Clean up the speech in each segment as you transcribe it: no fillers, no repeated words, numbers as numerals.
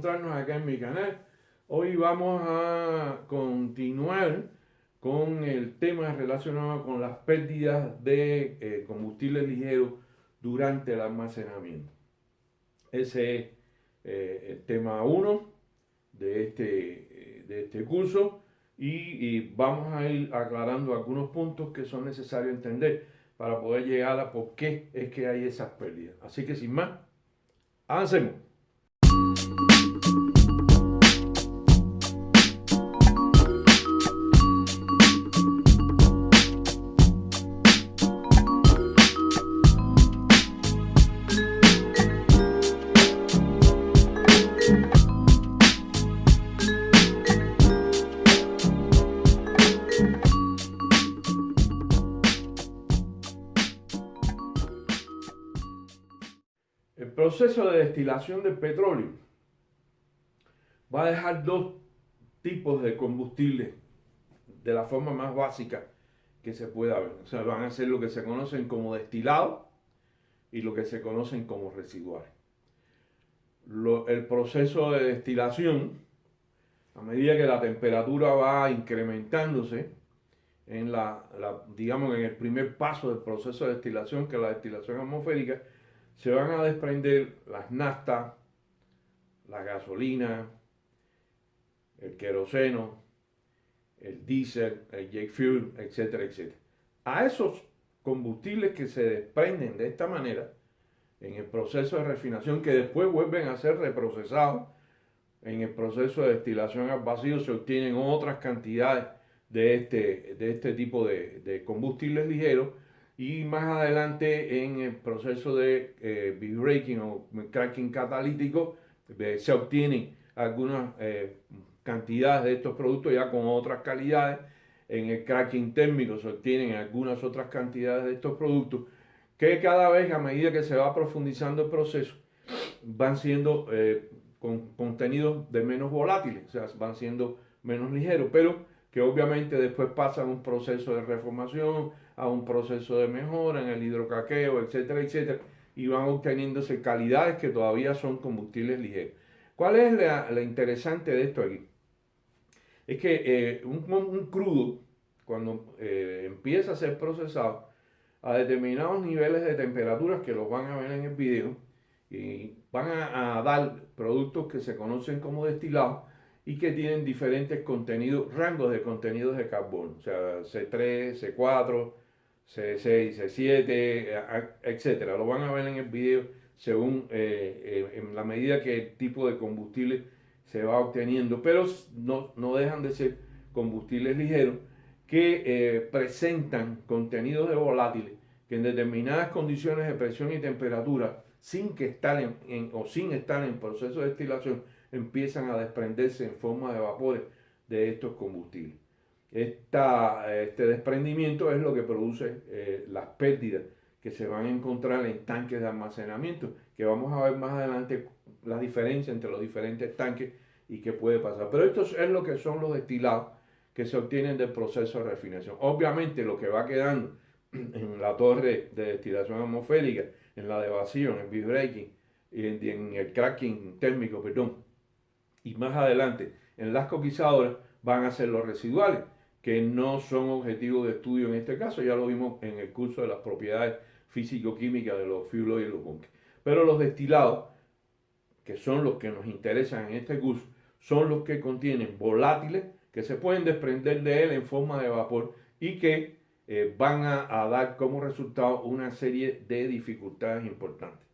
encontrarnos acá en mi canal. Hoy vamos a continuar con el tema relacionado con las pérdidas de combustible ligero durante el almacenamiento. Ese es el tema 1 de este curso y vamos a ir aclarando algunos puntos que son necesarios entender para poder llegar a por qué es que hay esas pérdidas. Así que sin más, avancemos. El proceso de destilación del petróleo va a dejar dos tipos de combustible de la forma más básica que se pueda ver. O sea, van a ser lo que se conocen como destilados y lo que se conocen como residuales. El proceso de destilación, a medida que la temperatura va incrementándose, digamos, en el primer paso del proceso de destilación, que es la destilación atmosférica, se van a desprender las naftas, la gasolina, el queroseno, el diésel, el jet fuel, etcétera, etcétera. A esos combustibles que se desprenden de esta manera en el proceso de refinación, que después vuelven a ser reprocesados en el proceso de destilación al vacío, se obtienen otras cantidades de este tipo de combustibles ligeros, y más adelante en el proceso de breaking o cracking catalítico se obtienen algunas cantidades de estos productos ya con otras calidades. En el cracking térmico se obtienen algunas otras cantidades de estos productos que cada vez, a medida que se va profundizando el proceso, van siendo con contenidos de menos volátiles, o sea, van siendo menos ligeros, pero que obviamente después pasan un proceso de reformación, a un proceso de mejora en el hidrocaqueo, etcétera, etcétera, y van obteniéndose calidades que todavía son combustibles ligeros. ¿Cuál es la interesante de esto aquí? Es que un crudo, cuando empieza a ser procesado a determinados niveles de temperaturas que los van a ver en el video, y van a dar productos que se conocen como destilados y que tienen diferentes contenidos, rangos de contenidos de carbono, o sea, C3, C4, C6, C7, etcétera. Lo van a ver en el video según en la medida que el tipo de combustible se va obteniendo, pero no dejan de ser combustibles ligeros que presentan contenidos de volátiles que en determinadas condiciones de presión y temperatura, sin estar en proceso de destilación, empiezan a desprenderse en forma de vapores de estos combustibles. Este desprendimiento es lo que produce las pérdidas que se van a encontrar en tanques de almacenamiento, que vamos a ver más adelante la diferencia entre los diferentes tanques y qué puede pasar. Pero esto es lo que son los destilados que se obtienen del proceso de refinación. Obviamente lo que va quedando en la torre de destilación atmosférica, en la de vacío, en el V-breaking, en el cracking térmico, perdón, y más adelante en las coquizadoras van a ser los residuales, que no son objetivos de estudio en este caso, ya lo vimos en el curso de las propiedades físico-químicas de los fuel oil y los bunkers. Pero los destilados, que son los que nos interesan en este curso, son los que contienen volátiles que se pueden desprender de él en forma de vapor y que van a dar como resultado una serie de dificultades importantes.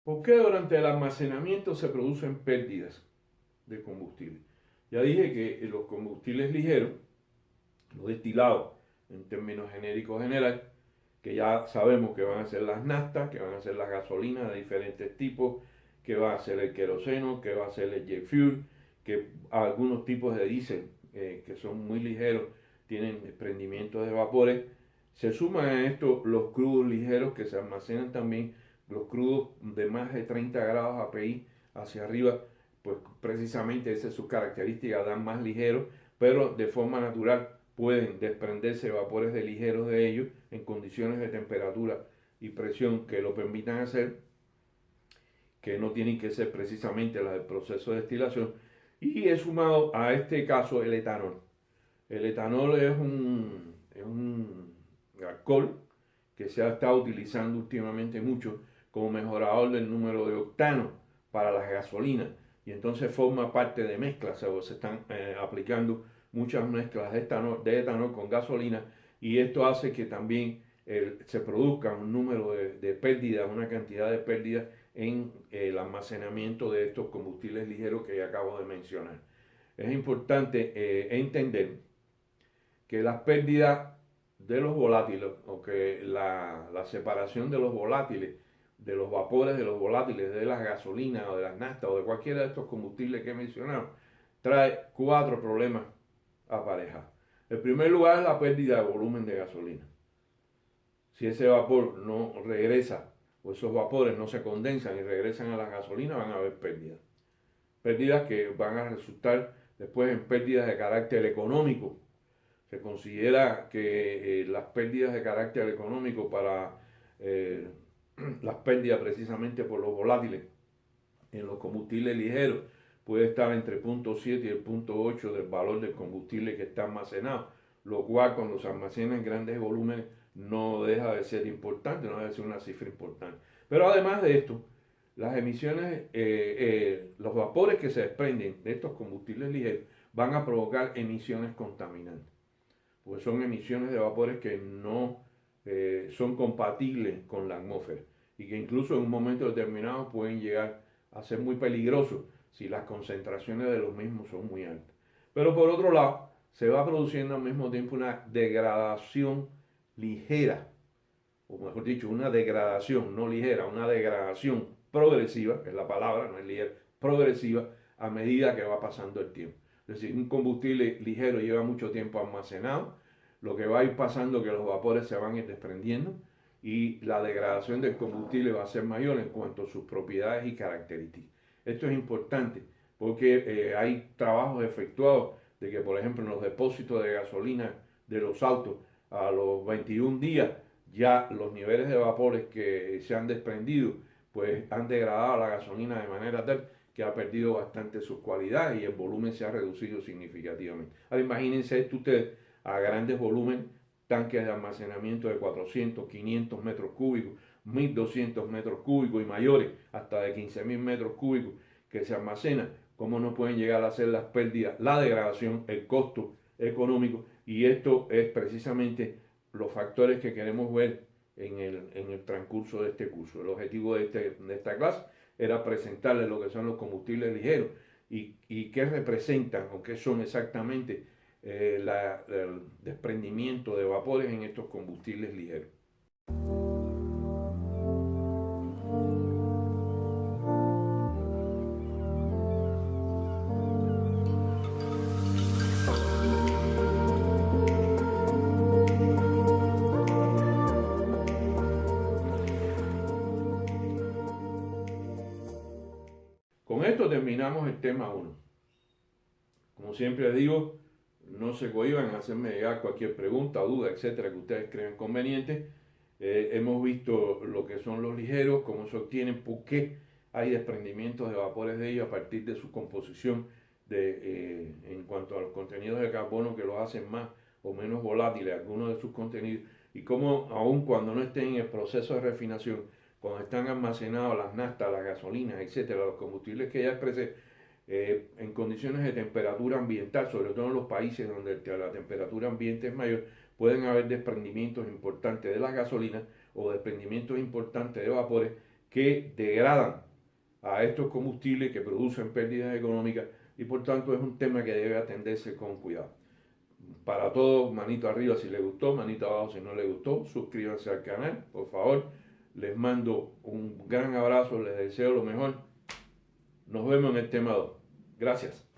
¿Por qué durante el almacenamiento se producen pérdidas de combustible? Ya dije que los combustibles ligeros, los destilados en términos genéricos general, que ya sabemos que van a ser las naftas, que van a ser las gasolinas de diferentes tipos, que va a ser el queroseno, que va a ser el jet fuel, que algunos tipos de diésel que son muy ligeros tienen desprendimiento de vapores. Se suman a esto los crudos ligeros que se almacenan también, los crudos de más de 30 grados API hacia arriba, pues precisamente esa es su característica, dan más ligeros, pero de forma natural pueden desprenderse vapores de ligeros de ellos en condiciones de temperatura y presión que lo permitan hacer, que no tienen que ser precisamente las del proceso de destilación. Y he sumado a este caso el etanol. El etanol es un alcohol que se ha estado utilizando últimamente mucho como mejorador del número de octanos para las gasolinas y entonces forma parte de mezclas, o se están aplicando muchas mezclas de etanol con gasolina y esto hace que también se produzca un número de pérdidas, una cantidad de pérdidas en el almacenamiento de estos combustibles ligeros que acabo de mencionar. Es importante entender que las pérdidas de los volátiles o que la separación de los volátiles, de los vapores de los volátiles, de las gasolinas o de las naftas o de cualquiera de estos combustibles que he mencionado, trae 4 problemas aparejados. El primer lugar es la pérdida de volumen de gasolina. Si ese vapor no regresa o esos vapores no se condensan y regresan a la gasolina, van a haber pérdidas. Pérdidas que van a resultar después en pérdidas de carácter económico. Se considera que las pérdidas de carácter económico para eh, las pérdidas precisamente por los volátiles en los combustibles ligeros puede estar entre el punto 7 y el punto 8 del valor del combustible que está almacenado, lo cual cuando se almacena en grandes volúmenes no deja de ser importante, no deja de ser una cifra importante. Pero además de esto, las emisiones, los vapores que se desprenden de estos combustibles ligeros van a provocar emisiones contaminantes, pues son emisiones de vapores que no son compatibles con la atmósfera y que incluso en un momento determinado pueden llegar a ser muy peligrosos si las concentraciones de los mismos son muy altas. Pero por otro lado, se va produciendo al mismo tiempo una degradación ligera, o mejor dicho, una degradación, no ligera, una degradación progresiva, que es la palabra, no es ligera, progresiva, a medida que va pasando el tiempo. Es decir, un combustible ligero lleva mucho tiempo almacenado, lo que va a ir pasando es que los vapores se van a ir desprendiendo y la degradación del combustible va a ser mayor en cuanto a sus propiedades y características. Esto es importante porque hay trabajos efectuados de que, por ejemplo, en los depósitos de gasolina de los autos, a los 21 días, ya los niveles de vapores que se han desprendido, pues han degradado la gasolina de manera tal que ha perdido bastante sus cualidades y el volumen se ha reducido significativamente. Ahora imagínense esto ustedes a grandes volúmenes, tanques de almacenamiento de 400, 500 metros cúbicos, 1200 metros cúbicos y mayores, hasta de 15.000 metros cúbicos que se almacenan, cómo no pueden llegar a hacer las pérdidas, la degradación, el costo económico, y esto es precisamente los factores que queremos ver en el transcurso de este curso. El objetivo de esta clase era presentarles lo que son los combustibles ligeros y qué representan o qué son exactamente el desprendimiento de vapores en estos combustibles ligeros. Con esto terminamos el tema 1. Como siempre digo, no se cohíban a hacerme llegar cualquier pregunta, duda, etcétera, que ustedes crean conveniente. Hemos visto lo que son los ligeros, cómo se obtienen, por qué hay desprendimientos de vapores de ellos a partir de su composición en cuanto a los contenidos de carbono que los hacen más o menos volátiles, algunos de sus contenidos, y cómo aun cuando no estén en el proceso de refinación, cuando están almacenados las naftas, las gasolinas, etcétera, los combustibles que ya expresé, en condiciones de temperatura ambiental, sobre todo en los países donde la temperatura ambiente es mayor, pueden haber desprendimientos importantes de las gasolinas o desprendimientos importantes de vapores que degradan a estos combustibles que producen pérdidas económicas y por tanto es un tema que debe atenderse con cuidado. Para todos, manito arriba si les gustó, manito abajo si no les gustó, suscríbanse al canal, por favor. Les mando un gran abrazo, les deseo lo mejor. Nos vemos en el tema 2. Gracias.